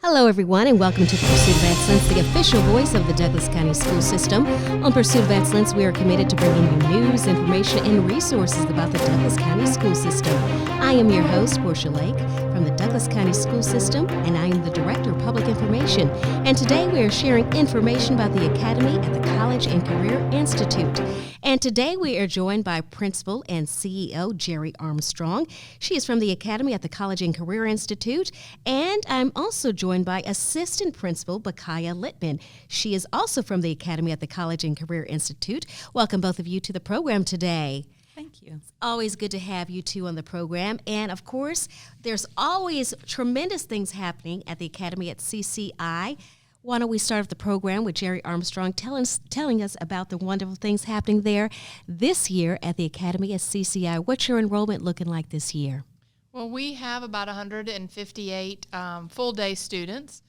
Hello, everyone, and welcome to Pursuit of Excellence, the official voice of the Douglas County School System. On Pursuit of Excellence, we are committed to bringing you news, information, and resources about the Douglas County School System. I am your host, Portia Lake, from the Douglas County School System, and I am the Director of Public Information. And today we are sharing information about the Academy at the College and Career Institute. And today we are joined by Principal and CEO Jerry Armstrong. She is from the Academy at the College and Career Institute, and I'm also joined by Assistant Principal Bakahai Litman. She is also from the Academy at the College and Career Institute. Welcome both of you to the program today. Thank you. It's always good to have you two on the program. And of course, there's always tremendous things happening at the Academy at CCI. Why don't we start off the program with Jerry Armstrong telling us about the wonderful things happening there this year at the Academy at CCI. What's your enrollment looking like this year? Well, we have about 158 full-day students.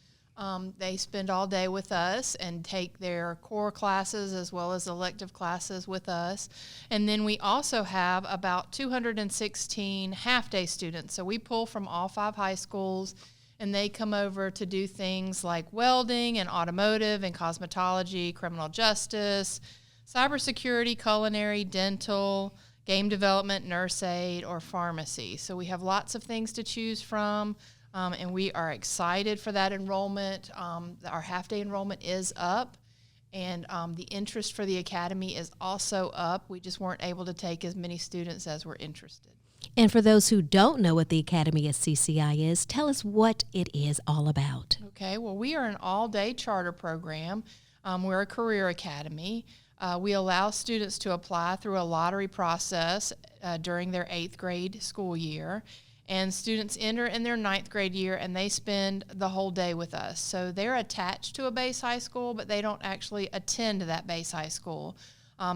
They spend all day with us and take their core classes as well as elective classes with us. And then we also have about 216 half-day students. So we pull from all 5 high schools, and they come over to do things like welding and automotive and cosmetology, criminal justice, cybersecurity, culinary, dental, game development, nurse aid, or pharmacy. So we have lots of things to choose from, and we are excited for that enrollment. Our half-day enrollment is up, and the interest for the Academy is also up. We just weren't able to take as many students as were interested. And for those who don't know what the Academy at CCI is, tell us what it is all about. Okay, well, we are an all-day charter program. We're a career academy. We allow students to apply through a lottery process during their 8th grade school year. And students enter in their 9th grade year, and they spend the whole day with us. So they're attached to a base high school, but they don't actually attend that base high school.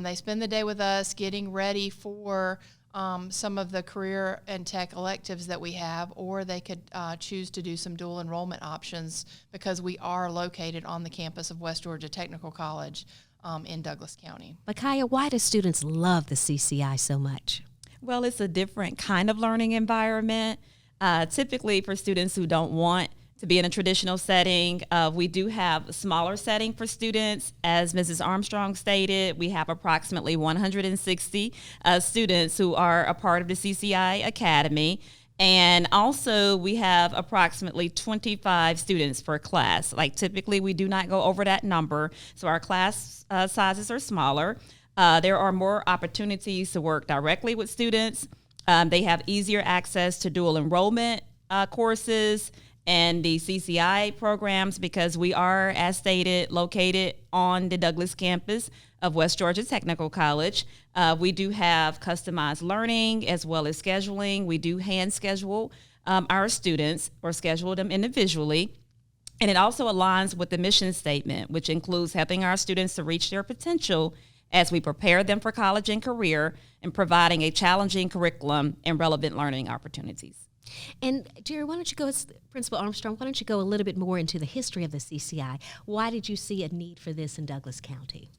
They spend the day with us getting ready for some of the career and tech electives that we have, or they could choose to do some dual enrollment options because we are located on the campus of West Georgia Technical College in Douglas County. Bakahai, why do students love the CCI so much? Well, it's a different kind of learning environment. Typically for students who don't want to be in a traditional setting, we do have a smaller setting for students. As Mrs. Armstrong stated, we have approximately 160 students who are a part of the CCI Academy. And also we have approximately 25 students per class. Like typically we do not go over that number, so our class sizes are smaller. There are more opportunities to work directly with students. They have easier access to dual enrollment courses and the CCI programs because we are, as stated, located on the Douglas campus of West Georgia Technical College. We do have customized learning as well as scheduling. We do hand schedule our students or schedule them individually. And it also aligns with the mission statement, which includes helping our students to reach their potential as we prepare them for college and career and providing a challenging curriculum and relevant learning opportunities. And Jerry, why don't you go, Principal Armstrong, why don't you go a little bit more into the history of the CCI? Why did you see a need for this in Douglas County?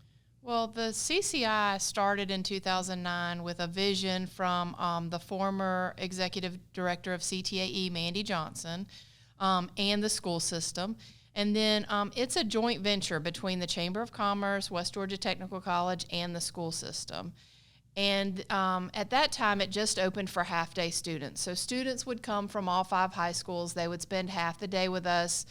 Well, the CCI started in 2009 with a vision from the former executive director of CTAE, Mandy Johnson, and the school system. And then it's a joint venture between the Chamber of Commerce, West Georgia Technical College, and the school system. And at that time, it just opened for half-day students. So students would come from all 5 high schools. They would spend half the day with us,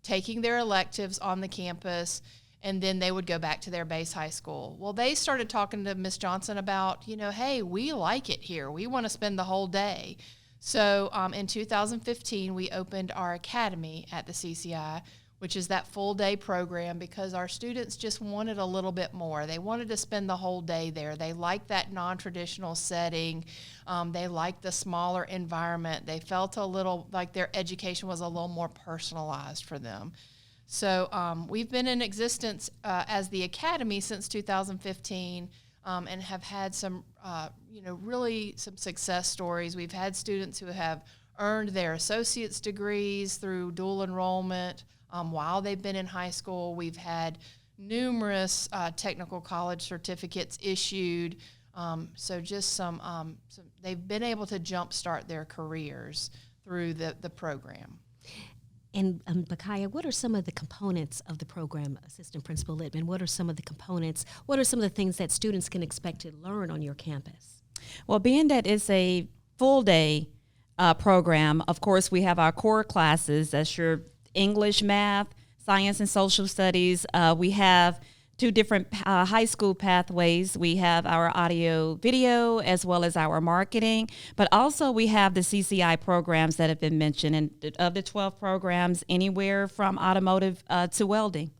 taking their electives on the campus, and then they would go back to their base high school. Well, they started talking to Ms. Johnson about, hey, we like it here. We want to spend the whole day. So in 2015, we opened our academy at the CCI, which is that full-day program, because our students just wanted a little bit more. They wanted to spend the whole day there. They liked that non-traditional setting. They liked the smaller environment. They felt a little like their education was a little more personalized for them. So we've been in existence as the Academy since 2015 and have had some, really some success stories. We've had students who have earned their associate's degrees through dual enrollment while they've been in high school. We've had numerous technical college certificates issued. So just some they've been able to jumpstart their careers through the program. And Bakahai, what are some of the components of the program, Assistant Principal Litman? What are some of the components? What are some of the things that students can expect to learn on your campus? Well, being that it's a full day program, of course, we have our core classes. That's your English, math, science, and social studies. We have two different high school pathways. We have our audio video as well as our marketing, but also we have the CCI programs that have been mentioned, and of the 12 programs, anywhere from automotive to welding.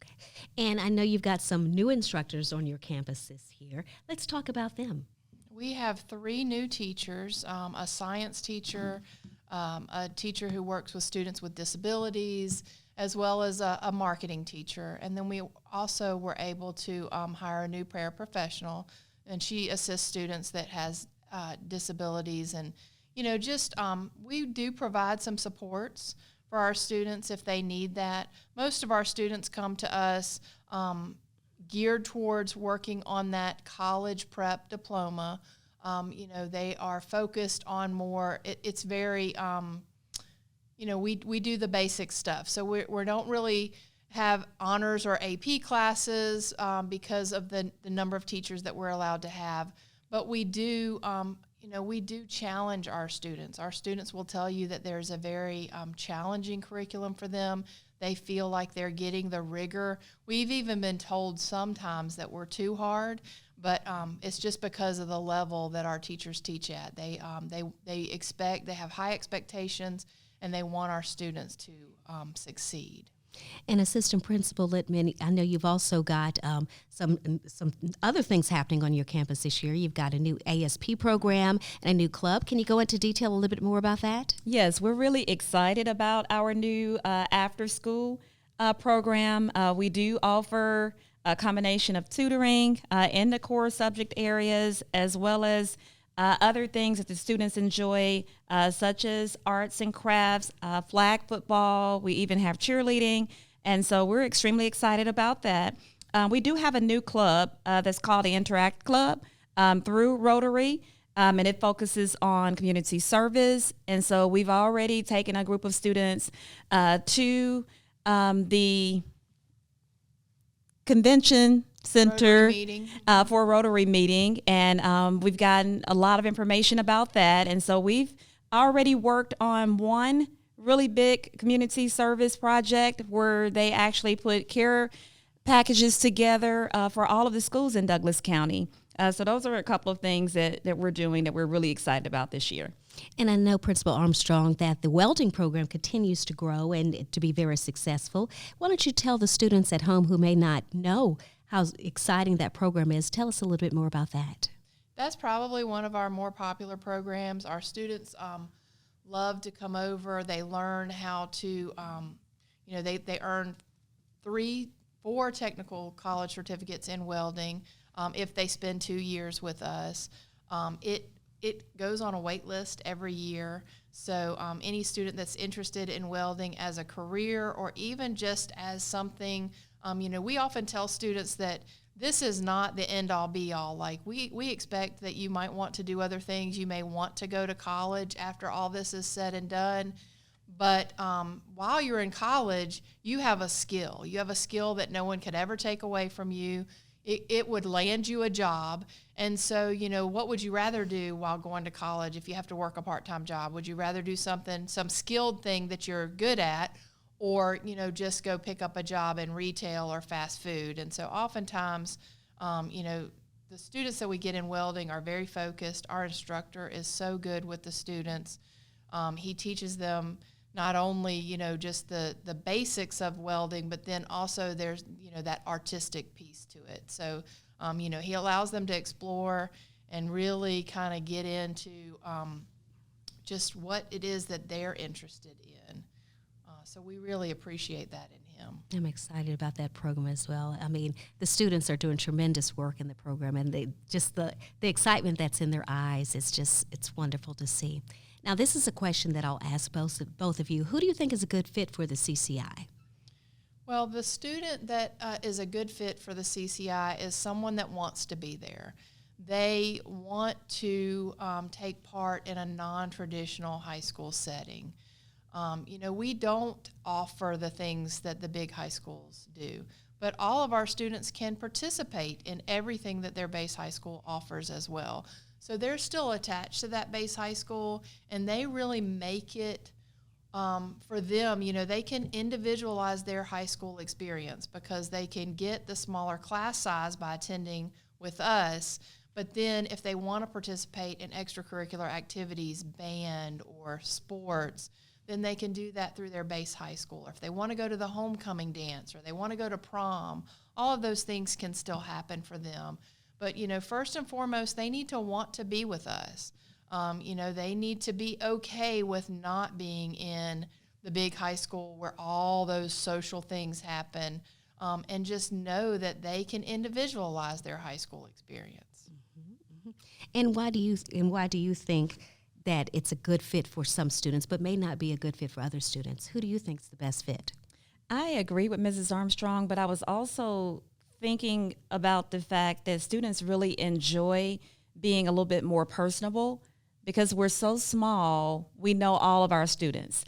Okay. And I know you've got some new instructors on your campus this year. Let's talk about them. We have 3 new teachers, a science teacher, a teacher who works with students with disabilities, as well as a marketing teacher. And then we also were able to hire a new paraprofessional, and she assists students that has disabilities. And, we do provide some supports for our students if they need that. Most of our students come to us geared towards working on that college prep diploma. They are focused on more, it's very, we do the basic stuff. So we don't really have honors or AP classes because of the number of teachers that we're allowed to have. But we do, we do challenge our students. Our students will tell you that there's a very challenging curriculum for them. They feel like they're getting the rigor. We've even been told sometimes that we're too hard, but it's just because of the level that our teachers teach at. They have high expectations, and they want our students to succeed. And Assistant Principal Litman, I know you've also got some other things happening on your campus this year. You've got a new ASP program and a new club. Can you go into detail a little bit more about that? Yes, we're really excited about our new after-school program. We do offer a combination of tutoring in the core subject areas, as well as other things that the students enjoy, such as arts and crafts, flag football. We even have cheerleading. And so we're extremely excited about that. We do have a new club that's called the Interact Club through Rotary, and it focuses on community service. And so we've already taken a group of students to the convention center for a Rotary meeting, and we've gotten a lot of information about that. And so we've already worked on one really big community service project where they actually put care packages together for all of the schools in Douglas County. So those are a couple of things that we're doing that we're really excited about this year. And I know, Principal Armstrong, that the welding program continues to grow and to be very successful. Why don't you tell the students at home who may not know how exciting that program is, tell us a little bit more about that. That's probably one of our more popular programs. Our students love to come over. They learn how to, they earn 4 technical college certificates in welding if they spend 2 years with us. It goes on a wait list every year. So any student that's interested in welding as a career or even just as something, we often tell students that this is not the end-all, be-all. Like, we expect that you might want to do other things. You may want to go to college after all this is said and done. But while you're in college, you have a skill. You have a skill that no one could ever take away from you. It would land you a job. And so, what would you rather do while going to college if you have to work a part-time job? Would you rather do some skilled thing that you're good at, or, just go pick up a job in retail or fast food? And so oftentimes, the students that we get in welding are very focused. Our instructor is so good with the students. He teaches them not only, just the basics of welding, but then also there's, that artistic piece to it. So, he allows them to explore and really kind of get into just what it is that they're interested in. So we really appreciate that in him. I'm excited about that program as well. I mean, the students are doing tremendous work in the program, and the excitement that's in their eyes is it's wonderful to see. Now, this is a question that I'll ask both of you. Who do you think is a good fit for the CCI? Well, the student that is a good fit for the CCI is someone that wants to be there. They want to take part in a non-traditional high school setting. We don't offer the things that the big high schools do, but all of our students can participate in everything that their base high school offers as well. So they're still attached to that base high school, and they really make it for them. They can individualize their high school experience because they can get the smaller class size by attending with us. But then if they want to participate in extracurricular activities, band or sports, then they can do that through their base high school. Or if they want to go to the homecoming dance or they want to go to prom, all of those things can still happen for them. But, first and foremost, they need to want to be with us. They need to be okay with not being in the big high school where all those social things happen, and just know that they can individualize their high school experience. Mm-hmm. And why do you think that it's a good fit for some students but may not be a good fit for other students? Who do you think is the best fit? I agree with Mrs. Armstrong, but I was also thinking about the fact that students really enjoy being a little bit more personable because we're so small. We know all of our students.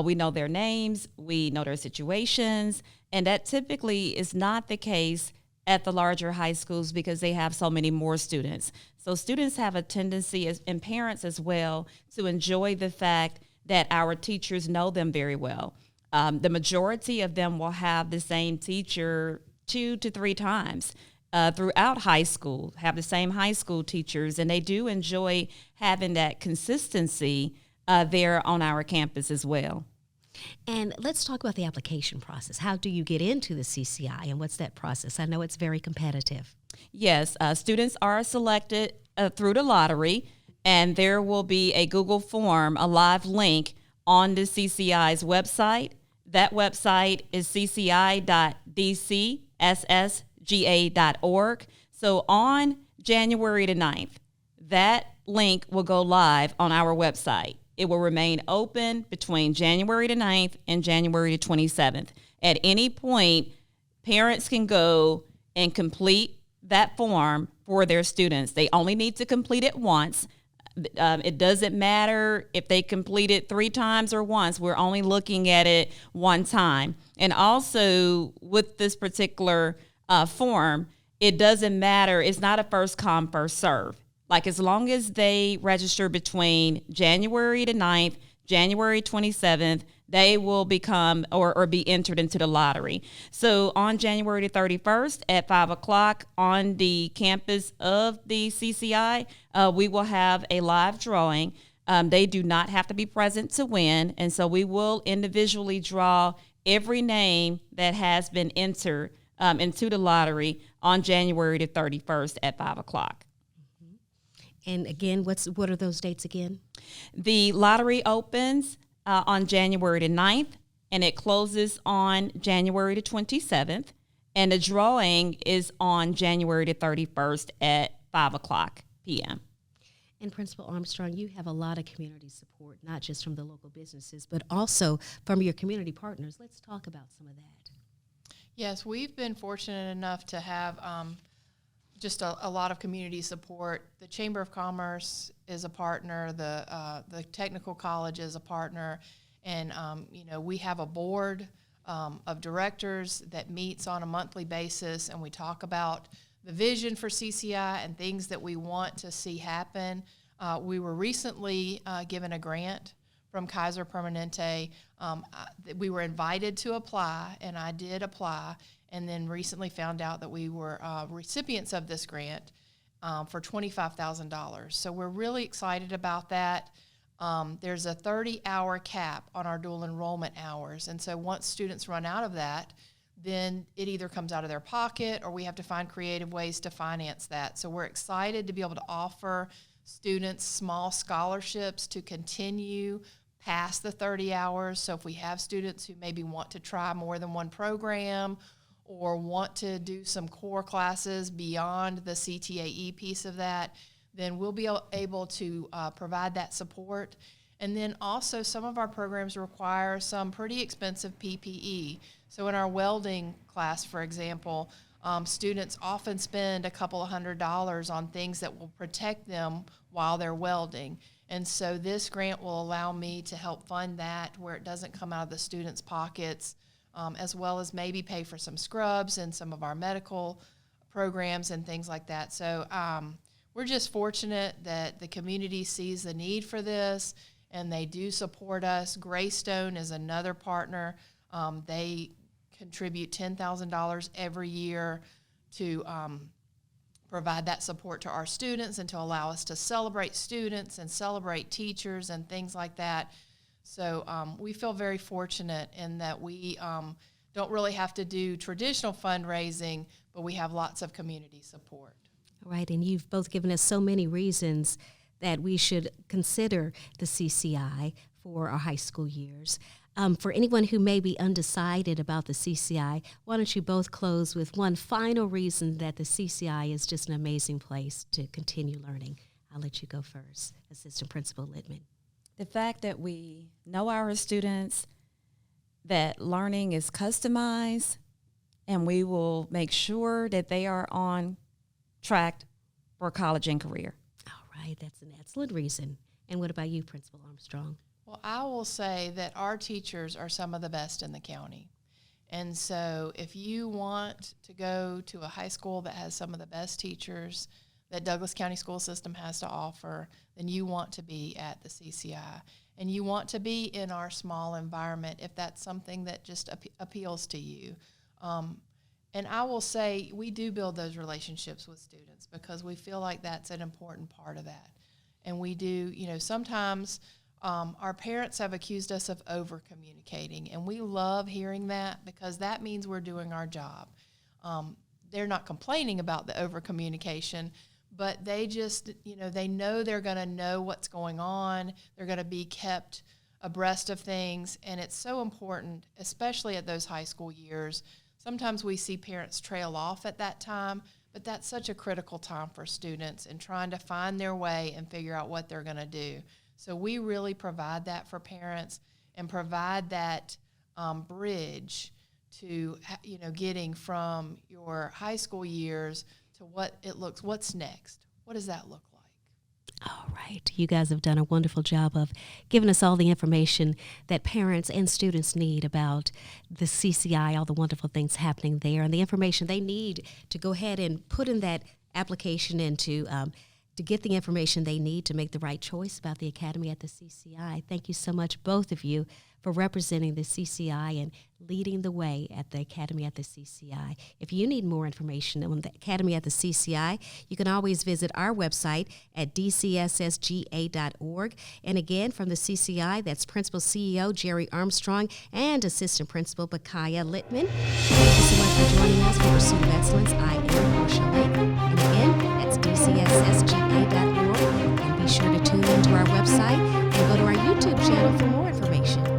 We know their names, we know their situations, and that typically is not the case at the larger high schools because they have so many more students. So students have a tendency, and parents as well, to enjoy the fact that our teachers know them very well. The majority of them will have the same teacher 2 to 3 times throughout high school, have the same high school teachers, and they do enjoy having that consistency there on our campus as well. And let's talk about the application process. How do you get into the CCI, and what's that process? I know it's very competitive. Yes, students are selected through the lottery, and there will be a Google form, a live link on the CCI's website. That website is cci.dcssga.org. So on January the 9th, that link will go live on our website. It will remain open between January the 9th and January the 27th. At any point, parents can go and complete that form for their students. They only need to complete it once. It doesn't matter if they complete it 3 times or once. We're only looking at it one time. And also with this particular form, it doesn't matter. It's not a first come, first serve. Like as long as they register between January the 9th, January 27th, they will become or be entered into the lottery. So on January the 31st at 5 o'clock on the campus of the CCI, we will have a live drawing. They do not have to be present to win. And so we will individually draw every name that has been entered into the lottery on January the 31st at 5 o'clock. And again, what are those dates again? The lottery opens on January the 9th, and it closes on January the 27th. And the drawing is on January the 31st at 5 o'clock p.m. And Principal Armstrong, you have a lot of community support, not just from the local businesses, but also from your community partners. Let's talk about some of that. Yes, we've been fortunate enough to have just a lot of community support. The Chamber of Commerce is a partner. The Technical College is a partner. And, we have a board of directors that meets on a monthly basis, and we talk about the vision for CCI and things that we want to see happen. We were recently given a grant from Kaiser Permanente. We were invited to apply, and I did apply, and then recently found out that we were recipients of this grant for $25,000. So we're really excited about that. There's a 30-hour cap on our dual enrollment hours, and so once students run out of that, then it either comes out of their pocket or we have to find creative ways to finance that. So we're excited to be able to offer students small scholarships to continue past the 30 hours. So if we have students who maybe want to try more than one program or want to do some core classes beyond the CTAE piece of that, then we'll be able to provide that support. And then also some of our programs require some pretty expensive PPE. So in our welding class, for example, students often spend a couple of $100s on things that will protect them while they're welding. And so this grant will allow me to help fund that where it doesn't come out of the students' pockets, as well as maybe pay for some scrubs and some of our medical programs and things like that. So we're just fortunate that the community sees the need for this, and they do support us. Greystone is another partner. They contribute $10,000 every year to provide that support to our students and to allow us to celebrate students and celebrate teachers and things like that. So we feel very fortunate in that we don't really have to do traditional fundraising, but we have lots of community support. All right, and you've both given us so many reasons that we should consider the CCI for our high school years. For anyone who may be undecided about the CCI, why don't you both close with one final reason that the CCI is just an amazing place to continue learning? I'll let you go first, Assistant Principal Litman. The fact that we know our students, that learning is customized, and we will make sure that they are on track for college and career. All right, that's an excellent reason. And what about you, Principal Armstrong? Well, I will say that our teachers are some of the best in the county. And so if you want to go to a high school that has some of the best teachers that Douglas County School System has to offer, then you want to be at the CCI. And you want to be in our small environment if that's something that just appeals to you. And I will say we do build those relationships with students because we feel like that's an important part of that. And we do, sometimes our parents have accused us of over-communicating, and we love hearing that because that means we're doing our job. They're not complaining about the over-communication, but they just, they know they're going to know what's going on. They're going to be kept abreast of things, and it's so important, especially at those high school years. Sometimes we see parents trail off at that time, but that's such a critical time for students in trying to find their way and figure out what they're going to do. So we really provide that for parents and provide that bridge to, getting from your high school years to what's next. What does that look like? All right. You guys have done a wonderful job of giving us all the information that parents and students need about the CCI, all the wonderful things happening there, and the information they need to go ahead and put in that application into to get the information they need to make the right choice about the Academy at the CCI. Thank you so much, both of you, for representing the CCI and leading the way at the Academy at the CCI. If you need more information on the Academy at the CCI, you can always visit our website at dcssga.org. And again, from the CCI, that's Principal CEO Jerry Armstrong and Assistant Principal Bakahai Litman. Thank you so much for joining us for Pursuit of Excellence. I am Portia Lake. And again, that's dcssga.org. And be sure to tune into our website and go to our YouTube channel for more information.